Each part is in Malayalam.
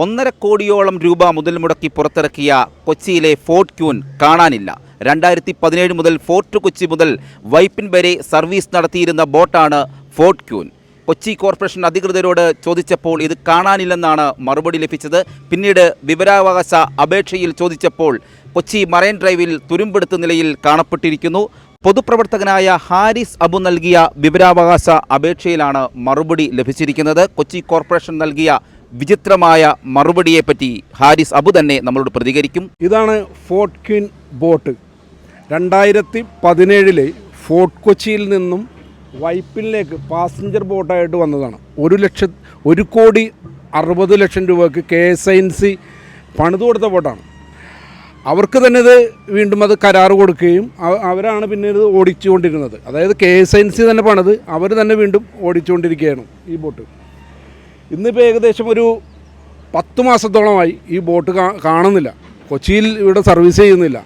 1.5 കോടിയോളം രൂപ മുതൽ മുടക്കി പുറത്തിറക്കിയ കൊച്ചിയിലെ ഫോർട്ട് ക്യൂൻ കാണാനില്ല. 2017 മുതൽ ഫോർട്ട് കൊച്ചി മുതൽ വൈപ്പിൻ വരെ സർവീസ് നടത്തിയിരുന്ന ബോട്ടാണ് ഫോർട്ട് ക്യൂൻ. കൊച്ചി കോർപ്പറേഷൻ അധികൃതരോട് ചോദിച്ചപ്പോൾ ഇത് കാണാനില്ലെന്നാണ് മറുപടി ലഭിച്ചത്. പിന്നീട് വിവരാവകാശ അപേക്ഷയിൽ ചോദിച്ചപ്പോൾ കൊച്ചി മറൈൻ ഡ്രൈവിൽ തുരുമ്പെടുത്ത നിലയിൽ കാണപ്പെട്ടിരിക്കുന്നു. പൊതുപ്രവർത്തകനായ ഹാരിസ് അബു നൽകിയ വിവരാവകാശ അപേക്ഷയിലാണ് മറുപടി ലഭിച്ചിരിക്കുന്നത്. കൊച്ചി കോർപ്പറേഷൻ നൽകിയ വിചിത്രമായ മറുപടിയെപ്പറ്റി ഹാരിസ് അബു തന്നെ നമ്മളോട് പ്രതികരിക്കും. ഇതാണ് ഫോർട്ട് ക്യൂൻ ബോട്ട്. 2017 ഫോർട്ട് കൊച്ചിയിൽ നിന്നും വൈപ്പിനിലേക്ക് പാസഞ്ചർ ബോട്ടായിട്ട് വന്നതാണ്. 1,60,00,000 രൂപയ്ക്ക് KSINC പണിത് കൊടുത്ത ബോട്ടാണ്. അവർക്ക് തന്നെ ഇത് വീണ്ടും അത് കരാർ കൊടുക്കുകയും അവരാണ് പിന്നെ ഇത് ഓടിച്ചുകൊണ്ടിരുന്നത്. അതായത് KSINC തന്നെ പണിത് അവർ തന്നെ വീണ്ടും ഓടിച്ചുകൊണ്ടിരിക്കുകയാണ് ഈ ബോട്ട്. ഇന്നിപ്പോൾ ഏകദേശം ഒരു 10 മാസത്തോളമായി ഈ ബോട്ട് കാണുന്നില്ല. കൊച്ചിയിൽ ഇവിടെ സർവീസ് ചെയ്യുന്നില്ല.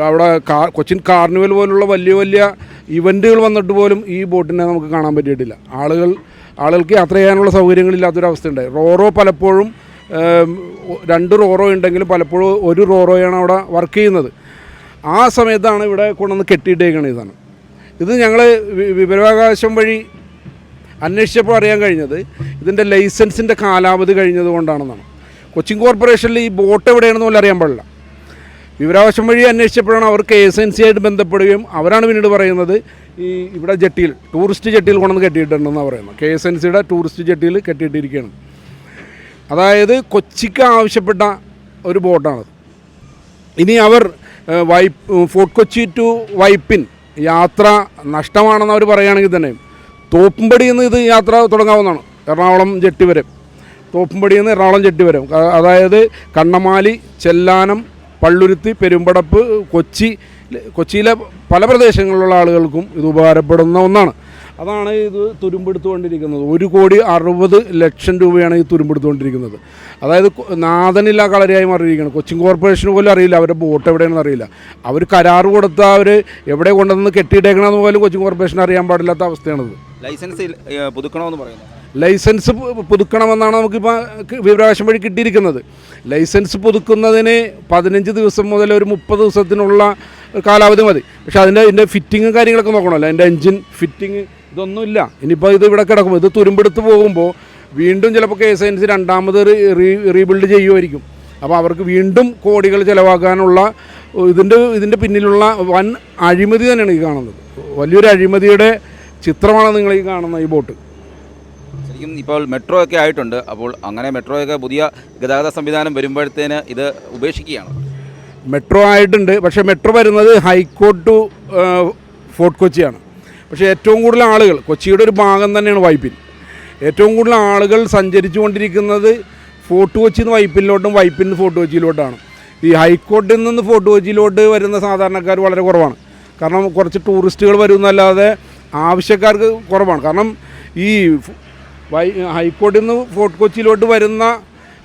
അവിടെ കൊച്ചിൻ കാർണിവൽ പോലുള്ള വലിയ വലിയ ഇവൻറ്റുകൾ വന്നിട്ട് പോലും ഈ ബോട്ടിനെ നമുക്ക് കാണാൻ പറ്റിയിട്ടില്ല. ആളുകൾക്ക് യാത്ര ചെയ്യാനുള്ള സൗകര്യങ്ങളില്ലാത്തൊരവസ്ഥയുണ്ടായി. റോറോ പലപ്പോഴും 2 റോറോ ഉണ്ടെങ്കിലും പലപ്പോഴും 1 റോറോയാണ് അവിടെ വർക്ക് ചെയ്യുന്നത്. ആ സമയത്താണ് ഇവിടെ കൊണ്ടുവന്ന് കെട്ടിയിട്ടേക്കണത്. ഇത് ഞങ്ങൾ വിവരാവകാശം വഴി അന്വേഷിച്ചപ്പോൾ അറിയാൻ കഴിഞ്ഞത് ഇതിൻ്റെ ലൈസൻസിൻ്റെ കാലാവധി കഴിഞ്ഞത് കൊണ്ടാണെന്നാണ്. കൊച്ചിൻ കോർപ്പറേഷനിൽ ഈ ബോട്ട് എവിടെയാണെന്ന് പോലും അറിയാൻ പാടില്ല. വിവരാവകാശം വഴി അന്വേഷിച്ചപ്പോഴാണ് അവർ KSINC ആയിട്ട് ബന്ധപ്പെടുകയും അവരാണ് പിന്നീട് പറയുന്നത് ഇവിടെ ജെട്ടിയിൽ ടൂറിസ്റ്റ് ജെട്ടിയിൽ കൊണ്ടുവന്ന് കെട്ടിയിട്ടുണ്ടെന്നാണ് പറയുന്നത്. KSINCയുടെ ടൂറിസ്റ്റ് ജെട്ടിയിൽ കെട്ടിയിട്ടിരിക്കുകയാണ്. അതായത് കൊച്ചിക്ക് ആവശ്യപ്പെട്ട ഒരു ബോട്ടാണ്. ഇനി അവർ ഫോർട്ട് കൊച്ചി ടു വൈപ്പിൻ യാത്ര നഷ്ടമാണെന്ന് അവർ പറയുകയാണെങ്കിൽ തന്നെ തോപ്പുംപടിയിൽ നിന്ന് ഇത് യാത്ര തുടങ്ങാവുന്നതാണ്. എറണാകുളം ജെട്ടി വരെ, തോപ്പുംപടിയിൽ നിന്ന് എറണാകുളം ജെട്ടി വരെ. അതായത് കണ്ണമാലി, ചെല്ലാനം, പള്ളുരുത്തി, പെരുമ്പടപ്പ്, കൊച്ചിയിലെ പല പ്രദേശങ്ങളിലുള്ള ആളുകൾക്കും ഇത് ഉപകാരപ്പെടുന്ന ഒന്നാണ്. അതാണ് ഇത് തുരുമ്പെടുത്തുകൊണ്ടിരിക്കുന്നത്. 1,60,00,000 രൂപയാണ് ഈ തുരുമ്പെടുത്തുകൊണ്ടിരിക്കുന്നത്. അതായത് നാഥനില്ല കളരിയായി മാറിയിരിക്കുകയാണ്. കൊച്ചിൻ കോർപ്പറേഷന് പോലും അറിയില്ല അവരുടെ ബോട്ട് എവിടെയാണെന്ന് അറിയില്ല. അവർ കരാർ കൊടുത്ത അവർ എവിടെ കൊണ്ടുവന്ന് കെട്ടിയിട്ടേക്കണമെന്ന് പോലും കൊച്ചിൻ കോർപ്പറേഷൻ അറിയാൻ പാടില്ലാത്ത അവസ്ഥയാണിത്. ലൈസൻസ് പുതുക്കണമെന്ന് പറയുന്നത്. ലൈസൻസ് പുതുക്കണമെന്നാണ് നമുക്കിപ്പോൾ വിവരാവകാശം വഴി കിട്ടിയിരിക്കുന്നത്. ലൈസൻസ് പുതുക്കുന്നതിന് 15 ദിവസം മുതൽ ഒരു 30 ദിവസത്തിനുള്ള കാലാവധി മതി. പക്ഷേ ഇതിൻ്റെ ഫിറ്റിങ്ങും കാര്യങ്ങളൊക്കെ നോക്കണമല്ലോ. അതിൻ്റെ എൻജിൻ ഫിറ്റിങ് ഇതൊന്നുമില്ല. ഇനിയിപ്പോൾ ഇത് ഇവിടെ കിടക്കും. ഇത് തുരുമ്പെടുത്ത് പോകുമ്പോൾ വീണ്ടും ചിലപ്പോൾ KSINC രണ്ടാമത് റീബിൽഡ് ചെയ്യുമായിരിക്കും. അപ്പോൾ അവർക്ക് വീണ്ടും കോടികൾ ചിലവാക്കാനുള്ള ഇതിൻ്റെ പിന്നിലുള്ള വൻ അഴിമതി തന്നെയാണ് ഈ കാണുന്നത്. വലിയൊരു അഴിമതിയുടെ ചിത്രമാണ് നിങ്ങൾ ഈ കാണുന്ന ഈ ബോട്ട്. ശരിക്കും ഇപ്പോൾ മെട്രോ ഒക്കെ ആയിട്ടുണ്ട്. അപ്പോൾ അങ്ങനെ മെട്രോയൊക്കെ പുതിയ ഗതാഗത സംവിധാനം വരുമ്പോഴത്തേന് ഇത് ഉപേക്ഷിക്കുകയാണ്. മെട്രോ ആയിട്ടുണ്ട്. പക്ഷേ മെട്രോ വരുന്നത് ഹൈക്കോർട്ട് ടു ഫോർട്ട് കൊച്ചിയാണ്. പക്ഷേ ഏറ്റവും കൂടുതൽ ആളുകൾ കൊച്ചിയുടെ ഒരു ഭാഗം തന്നെയാണ് വൈപ്പിൻ. ഏറ്റവും കൂടുതൽ ആളുകൾ സഞ്ചരിച്ചു കൊണ്ടിരിക്കുന്നത് ഫോർട്ട് കൊച്ചിയിൽ നിന്ന് വൈപ്പിനിലോട്ടും വൈപ്പിൽ നിന്ന് ഫോർട്ട് കൊച്ചിയിലോട്ടാണ്. ഈ ഹൈക്കോർട്ടിൽ നിന്ന് ഫോർട്ട് കൊച്ചിയിലോട്ട് വരുന്ന സാധാരണക്കാർ വളരെ കുറവാണ്. കാരണം കുറച്ച് ടൂറിസ്റ്റുകൾ വരുന്നല്ലാതെ ആവശ്യക്കാർക്ക് കുറവാണ്. കാരണം ഈ ഹൈക്കോർട്ടിൽ നിന്ന് ഫോർട്ട് കൊച്ചിയിലോട്ട് വരുന്ന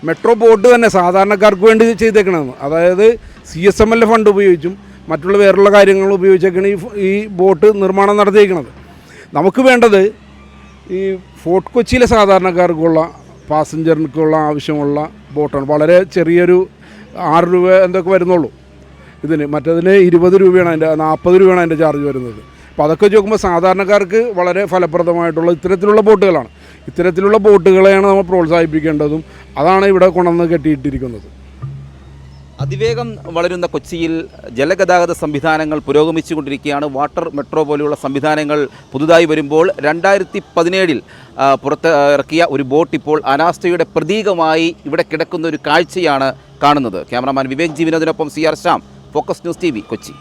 മെട്രോ ബോട്ട് തന്നെ സാധാരണക്കാർക്ക് വേണ്ടി ചെയ്തേക്കണമെന്ന്. അതായത് CSML ഫണ്ട് ഉപയോഗിച്ചും മറ്റുള്ള വേറുള്ള കാര്യങ്ങൾ ഉപയോഗിച്ചൊക്കെയാണ് ഈ ബോട്ട് നിർമ്മാണം നടത്തിയിരിക്കുന്നത്. നമുക്ക് വേണ്ടത് ഈ ഫോർട്ട് കൊച്ചിയിലെ സാധാരണക്കാർക്കുള്ള പാസഞ്ചറിനുള്ള ആവശ്യമുള്ള ബോട്ടാണ്. വളരെ ചെറിയൊരു 6 രൂപ എന്തൊക്കെ വരുന്നുള്ളൂ ഇതിന്. മറ്റതിന് 20 രൂപയാണ്, അതിൻ്റെ 40 രൂപയാണ് അതിൻ്റെ ചാർജ് വരുന്നത്. അപ്പോൾ അതൊക്കെ നോക്കുമ്പോൾ സാധാരണക്കാർക്ക് വളരെ ഫലപ്രദമായിട്ടുള്ള ഇത്തരത്തിലുള്ള ബോട്ടുകളാണ്. ഇത്തരത്തിലുള്ള ബോട്ടുകളെയാണ് നമ്മൾ പ്രോത്സാഹിപ്പിക്കേണ്ടതും. അതാണ് ഇവിടെ കൊണ്ടുവന്ന് കെട്ടിയിട്ടിരിക്കുന്നത്. അതിവേഗം വളരുന്ന കൊച്ചിയിൽ ജലഗതാഗത സംവിധാനങ്ങൾ പുരോഗമിച്ചുകൊണ്ടിരിക്കുകയാണ്. വാട്ടർ മെട്രോ പോലെയുള്ള സംവിധാനങ്ങൾ പുതുതായി വരുമ്പോൾ 2017 പുറത്തിറക്കിയ ഒരു ബോട്ട് ഇപ്പോൾ അനാസ്ഥയുടെ പ്രതീകമായി ഇവിടെ കിടക്കുന്ന ഒരു കാഴ്ചയാണ് കാണുന്നത്. ക്യാമറാമാൻ വിവേക് ജി വിനോദിനൊപ്പം CR Shyam, focus news TV, Kochi.